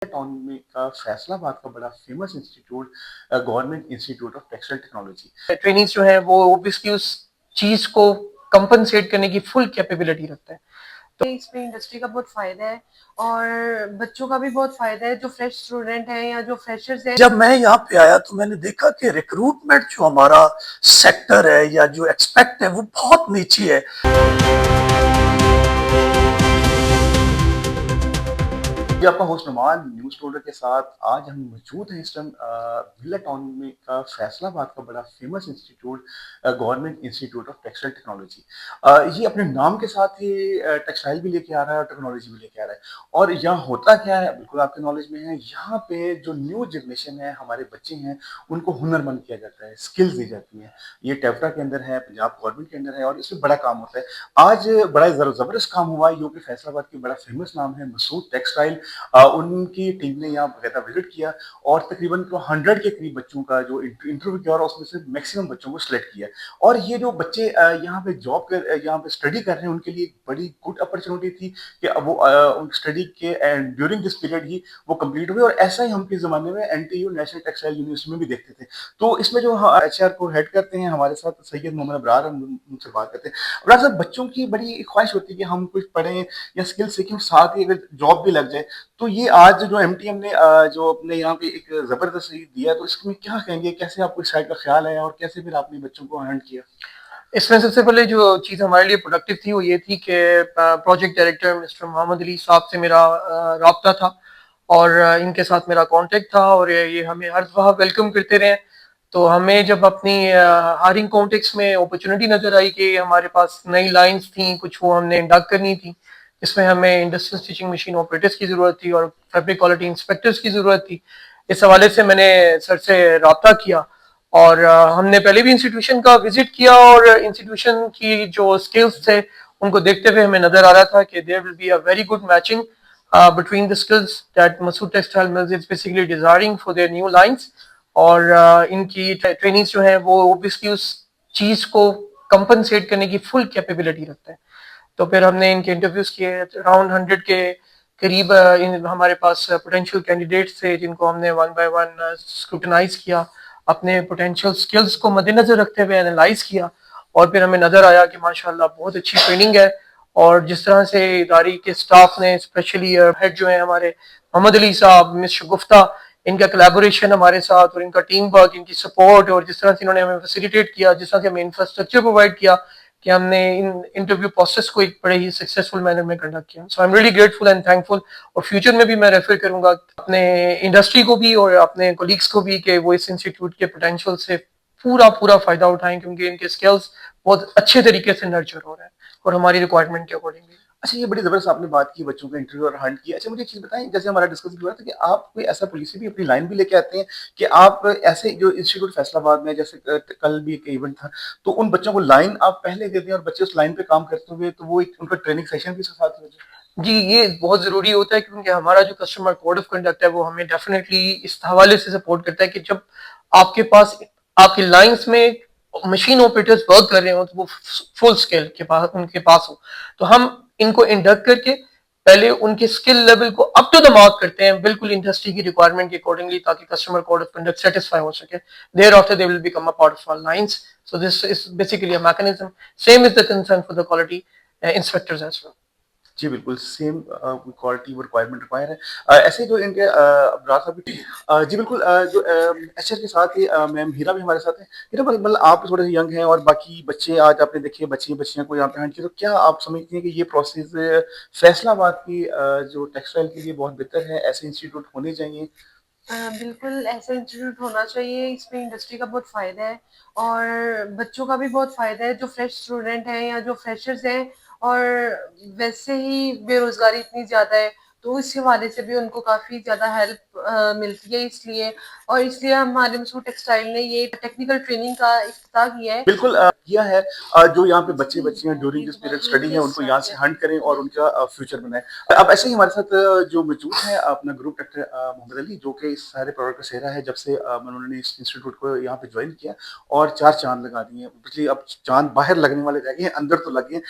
Town में का फैसलाबाद का बड़ा famous institute government institute of textile technology. Trainings जो हैं वो ऑब्वियसली उस चीज को कंपनसेट करने की फुल कैपेबिलिटी रखते हैं। इसमें इंडस्ट्री का बहुत फायदा है और बच्चों का भी बहुत फायदा है जो फ्रेश स्टूडेंट हैं या जो फ्रेशर्स हैं। जब मैं यहाँ पे आया तो मैंने देखा कि रिक्रूटमेंट जो हमारा सेक्टर है या जो एक्सपेक्ट है वो बहुत नीची है। जी, आपका होस्ट नुमान न्यूज़ स्टोर के साथ आज हम मौजूद हैं इस टाइम विला टाउन में का फैसलाबाद का बड़ा famous institute government institute of textile technology. ये अपने नाम के साथ ही टेक्सटाइल भी लेके आ रहा है और टेक्नोलॉजी भी लेके आ रहा है। और यहाँ होता क्या है, बिल्कुल आपके नॉलेज में है, यहाँ पे जो न्यू जनरेशन है, हमारे बच्चे हैं, उनको हुनरमंद किया जाता है, स्किल्स दी जाती हैं। ये टेप्टा के अंदर है, पंजाब गवर्नमेंट के अंदर है और इसमें बड़ा काम होता है। आज बड़ा ज़बरदस्त काम हुआ। यूपी फैसलाबाद की बड़ा फेमस नाम है मसूद टेक्सटाइल। उनकी टीम ने यहाँ बकायदा विजिट किया और तकरीबन 100 के करीब बच्चों का जो इंटरव्यू किया और उसमें से मैक्सिमम बच्चों को सिलेक्ट किया। और ये जो बच्चे यहाँ पे यहाँ पे स्टडी कर रहे हैं, उनके लिए एक बड़ी गुड अपॉर्चुनिटी थी कि अब वो स्टडी के ड्यूरिंग दिस पीरियड ही वो कंप्लीट हुए। और ऐसा ही हम के ज़माने में एनटीयू नेशनल टेक्सटाइल यूनिवर्सिटी में भी देखते थे। तो इसमें जो एचआर को हेड करते हैं हमारे साथ सैयद मोहम्मद अबरार, हम उनसे बात करते हैं। अबरार साहब, बच्चों की बड़ी ख्वाहिश होती है कि हम कुछ पढ़ें या स्किल सीखें, साथ ही अगर जॉब भी लग जाए। तो ये आज जो एमटीएम ने जो अपने यहाँ पे एक जबरदस्त दिया, तो इसमें क्या कहेंगे, कैसे आपको इस साइड का ख्याल है और कैसे फिर आपने बच्चों को हैंड किया? इसमें सबसे पहले जो चीज़ हमारे लिए प्रोडक्टिव थी वो ये थी कि project director mister Mohammed Ali साहब से मेरा राब्ता था और इनके साथ मेरा कांटेक्ट था और ये हमें हर दफ़ा वेलकम करते रहे। तो हमें जब अपनी हायरिंग कॉन्टेक्स्ट में अपॉर्चुनिटी नज़र आई कि हमारे पास नई लाइंस थी, कुछ वो हमने इंडक्ट करनी थी, इसमें हमें इंडस्ट्रियल स्टिचिंग मशीन ऑपरेटर्स की ज़रूरत थी और फैब्रिक क्वालिटी इंस्पेक्टर्स की ज़रूरत थी। इस हवाले से मैंने सर से रब्ता किया और हमने पहले भी इंस्टीट्यूशन का विजिट किया और इंस्टीट्यूशन की जो स्किल्स थे उनको देखते हुए हमें नज़र आ रहा था कि there will be a very good matching between the skills that Masood Textile Mills is basically desiring for their new lines। और इनकी ट्रेनिंग्स जो हैं वो ऑब्वियसली उस चीज़ को कंपनसेट करने की फुल कैपेबिलिटी रखते हैं। तो फिर हमने इनके इंटरव्यूज़ किए, अराउंड 100 के करीब हमारे पास पोटेंशियल कैंडिडेट्स थे जिनको हमने वन बाय वन स्क्रूटनाइज किया, अपने पोटेंशियल स्किल्स को मद्देनजर रखते हुए एनालाइज किया और फिर हमें नज़र आया कि माशाल्लाह बहुत अच्छी ट्रेनिंग है। और जिस तरह से इदारे के स्टाफ ने, स्पेशली हेड जो है हमारे मोहम्मद अली साहब, मिस शगुफ्ता, इनका कोलैबोरेशन हमारे साथ और इनका टीम वर्क, इनकी सपोर्ट और जिस तरह से इन्होंने हमें फैसिलिटेट किया, जिस तरह से हमें इंफ्रास्ट्रक्चर प्रोवाइड किया कि हमने इन इंटरव्यू प्रोसेस को एक बड़े ही सक्सेसफुल मैनर में कंडक्ट किया। So I am really grateful and thankful. और फ्यूचर में भी मैं रेफर करूंगा अपने इंडस्ट्री को भी और अपने कोलीग्स को भी कि वो इस इंस्टीट्यूट के पोटेंशियल से पूरा पूरा फायदा उठाएं, क्योंकि इनके स्किल्स बहुत अच्छे तरीके से नर्चर हो रहे हैं और हमारी रिक्वायरमेंट के अकॉर्डिंगली। अच्छा, ये बड़ी ज़बरदस्त आपने बात की बच्चों का इंटरव्यू और हंट की। अच्छा, मुझे एक चीज़ बताएं, जैसे हमारा डिस्कशन हुआ था कि आप कोई ऐसा पॉलिसी भी अपनी लाइन भी लेके आते हैं कि आप ऐसे जो इंस्टीट्यूट फैसलाबाद में, जैसे कल भी एक इवेंट था, तो उन बच्चों को लाइन आप पहले दे दें और बच्चे उस लाइन पे काम करते हुए, तो वो एक उनका ट्रेनिंग सेशन भी साथ हो जाए। जी, ये बहुत ज़रूरी होता है क्योंकि हमारा जो कस्टमर कोड ऑफ कंडक्ट है वो हमें डेफिनेटली इस हवाले से सपोर्ट करता है कि जब आपके पास आपकी लाइंस में मशीन ऑपरेटर्स वर्क कर रहे हो तो वो फुल स्केल के पास उनके पास हो, तो हम इनको इंडक्ट करके पहले उनके स्किल लेवल को अप टू द मार्क करते हैं, बिल्कुल इंडस्ट्री की रिक्वायरमेंट के अकॉर्डिंगली, ताकि customer code of conduct satisfy हो सके। Thereafter they will become a part of our lines. So this is basically a mechanism. Same is the concern for the quality inspectors as well. जी, बिल्कुल same quality वो requirement require है। ऐसे जो इनके अबरार साहब भी जी बिल्कुल, जो एचआर के साथ ही मैम हीरा भी हमारे साथ हैं। हीरा, मतलब आप थोड़े से यंग हैं और बाकी बच्चे आज आपने देखे बच्चे बच्चियां को यहाँ पे हैंड किया, तो क्या आप समझते हैं कि ये प्रोसेस फैसलाबाद की जो टेक्सटाइल के लिए बहुत बेहतर है, ऐसे इंस्टीट्यूट होने चाहिए? बिल्कुल ऐसा इंस्टीट्यूट होना चाहिए, इसमें इंडस्ट्री का बहुत फ़ायदा है और बच्चों का भी बहुत फ़ायदा है जो फ्रेश स्टूडेंट हैं या जो फ्रेशर्स हैं। और वैसे ही बेरोज़गारी इतनी ज़्यादा है तो इस हवाले से भी उनको काफ़ी ज़्यादा हेल्प मिलती है, इसलिए हमारे मसूद टेक्सटाइल ने ये टेक्निकल ट्रेनिंग का इफ्तिताह किया है। बिल्कुल किया है। जो यहाँ पे बच्चे बच्चियां ड्यूरिंग दिस पीरियड स्टडी है, उनको यहाँ से हंट करें और उनका फ्यूचर बनाएं। अब ऐसे ही हमारे साथ जो मौजूद है अपना ग्रुप डायरेक्टर मोहम्मद अली, जो कि इस सारे प्रोडक्ट का सेहरा है जब से उन्होंने इस इंस्टीट्यूट को यहाँ पे ज्वाइन किया और 4 चांद लगा दिए हैं। पिछली अब चांद बाहर लगने वाले रह गए हैं, अंदर तो लगे हैं।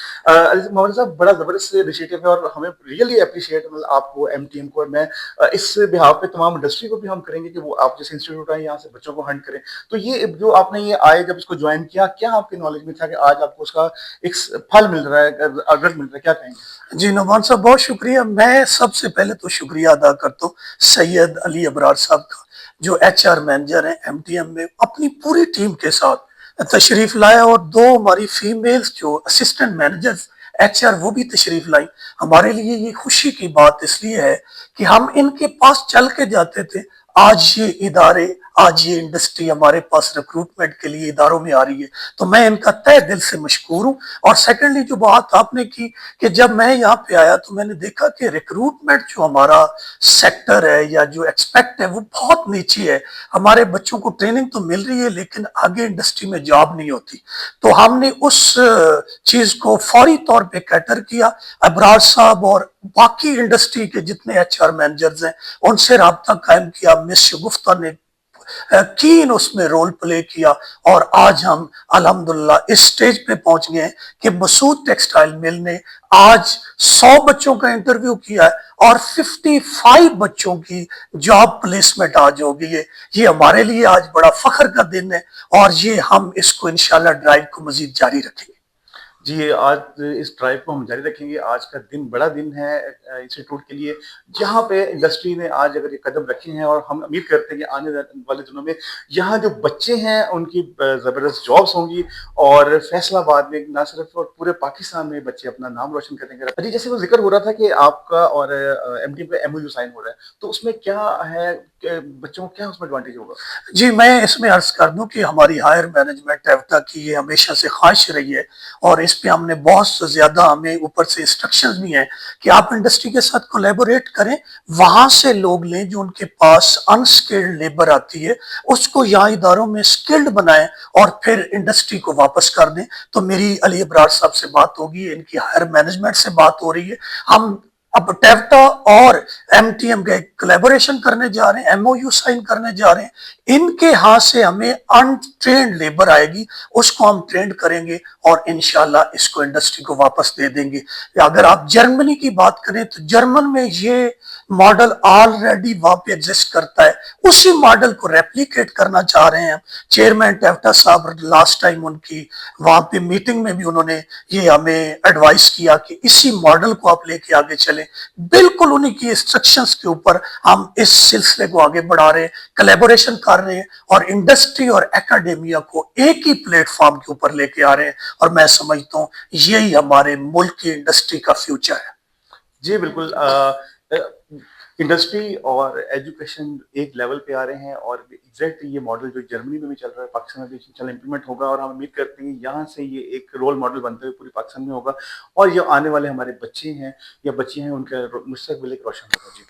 मोहम्मद साहब, बड़ा जबरदस्त इनिशिएटिव है और हमें रियली अप्रिशिएट, मतलब آپ کو, MTM کو, اور میں اس بہاف پہ تمام انڈسٹری کو بھی ہم کریں گے کہ وہ آپ جیسے انسٹیٹیوٹ ہیں یہاں سے بچوں کو ہنٹ کریں. تو یہ جو آپ نے یہ آئے جب اس کو جوائن کیا, کیا آپ کے نالج میں تھا کہ آج آپ کو اس کا ایک پھل مل رہا ہے, اگر مل رہا ہے, کیا کہیں گے؟ جی نعمان صاحب بہت شکریہ. میں سب سے پہلے تو شکریہ ادا کرتا ہوں سید علی ابرار صاحب کا, جو HR مینیجر ہیں MTM میں, اپنی پوری ٹیم کے ساتھ تشریف لایا, اور 2 ہماری فیمیلز جو اسسٹنٹ مینیجر HR وہ بھی تشریف لائی. ہمارے لیے یہ خوشی کی بات اس لیے ہے کہ ہم ان کے پاس چل کے جاتے تھے. آج یہ ادارے, آج یہ انڈسٹری ہمارے پاس ریکروٹمنٹ کے لیے اداروں میں آ رہی ہے, تو میں ان کا تہ دل سے مشکور ہوں. اور سیکنڈلی جو بات آپ نے کی کہ جب میں یہاں پہ آیا تو میں نے دیکھا کہ ریکروٹمنٹ جو ہمارا سیکٹر ہے یا جو ایکسپیکٹ ہے وہ بہت نیچی ہے. ہمارے بچوں کو ٹریننگ تو مل رہی ہے لیکن آگے انڈسٹری میں جاب نہیں ہوتی. تو ہم نے اس چیز کو فوری طور پہ کیٹر کیا. ابرار صاحب اور باقی انڈسٹری کے جتنے HR مینیجرز ہیں ان سے رابطہ قائم کیا. مس شگفتہ نے کین اس میں رول پلے کیا, اور آج ہم الحمدللہ اس سٹیج پہ پہنچ گئے ہیں کہ مسعود ٹیکسٹائل مل نے آج 100 بچوں کا انٹرویو کیا ہے اور 55 بچوں کی جاب پلیسمنٹ آج ہو گئی ہے. یہ ہمارے لیے آج بڑا فخر کا دن ہے, اور یہ ہم اس کو انشاءاللہ ڈرائیو کو مزید جاری رکھیں گے. جی, آج اس ڈرائیو کو ہم جاری رکھیں گے. آج کا دن بڑا دن ہے انسٹیٹیوٹ کے لیے, جہاں پہ انڈسٹری نے آج اگر یہ قدم رکھے ہیں, اور ہم امید کرتے ہیں کہ آنے والے دنوں میں یہاں جو بچے ہیں ان کی زبردست جابس ہوں گی, اور فیصل آباد میں نہ صرف اور پورے پاکستان میں بچے اپنا نام روشن کریں گے. جی, جیسے وہ ذکر ہو رہا تھا کہ آپ کا اور MTM کا MOU سائن ہو رہا ہے, تو اس میں کیا ہے کہ بچوں کو کیا اس میں ایڈوانٹیج ہوگا؟ جی, میں اس میں عرض کر دوں کہ ہماری ہائر مینجمنٹ ایفٹا کی یہ ہمیشہ سے خواہش رہی ہے, اور اس پہ ہم نے بہت سے زیادہ, ہمیں اوپر سے انسٹرکشنز بھی ہیں کہ آپ انڈسٹری کے ساتھ کولیبوریٹ کریں, وہاں سے لوگ لیں جو ان کے پاس انسکلڈ لیبر آتی ہے, اس کو یہاں اداروں میں سکلڈ بنائیں اور پھر انڈسٹری کو واپس کر دیں. تو میری علی ابرار صاحب سے بات ہوگی, ان کی ہائر مینجمنٹ سے بات ہو رہی ہے. ہم اب ٹیفٹا اور MTM کا کولیبوریشن کرنے جا رہے ہیں, MOU سائن کرنے جا رہے ہیں. ان کے ہاتھ سے ہمیں ان ٹرینڈ لیبر آئے گی, اس کو ہم ٹرینڈ کریں گے اور انشاءاللہ اس کو انڈسٹری کو واپس دے دیں گے. اگر آپ جرمنی کی بات کریں تو جرمن میں یہ ماڈل آلریڈی وہاں پہ ایگزسٹ کرتا ہے, اسی ماڈل کو ریپلیکیٹ کرنا چاہ رہے ہیں. چیئرمین ٹیفٹا صاحب لاسٹ ٹائم ان کی وہاں پہ میٹنگ میں بھی انہوں نے یہ ہمیں ایڈوائز کیا کہ اسی ماڈل کو آپ لے کے آگے چلیں. بالکل انہی کی انسٹرکشنز کے اوپر ہم اس سلسلے کو آگے بڑھا رہے ہیں, کولیبوریشن کر رہے ہیں, اور انڈسٹری اور اکیڈیمیا کو ایک ہی پلیٹ فارم کے اوپر لے کے آ رہے ہیں. اور میں سمجھتا ہوں یہی ہمارے ملک کی انڈسٹری کا فیوچر ہے. جی بالکل, انڈسٹری اور ایجوکیشن ایک لیول پہ آ رہے ہیں, اور ایگزیکٹلی یہ ماڈل جو جرمنی میں بھی چل رہا ہے پاکستان میں بھی انشاءاللہ امپلیمنٹ ہوگا, اور ہم امید کرتے ہیں یہاں سے یہ ایک رول ماڈل بنتے ہوئے پورے پاکستان میں ہوگا, اور یہ آنے والے ہمارے بچے ہیں یا بچیاں ہیں ان کا مستقبل ایک روشن ہوگا. جی.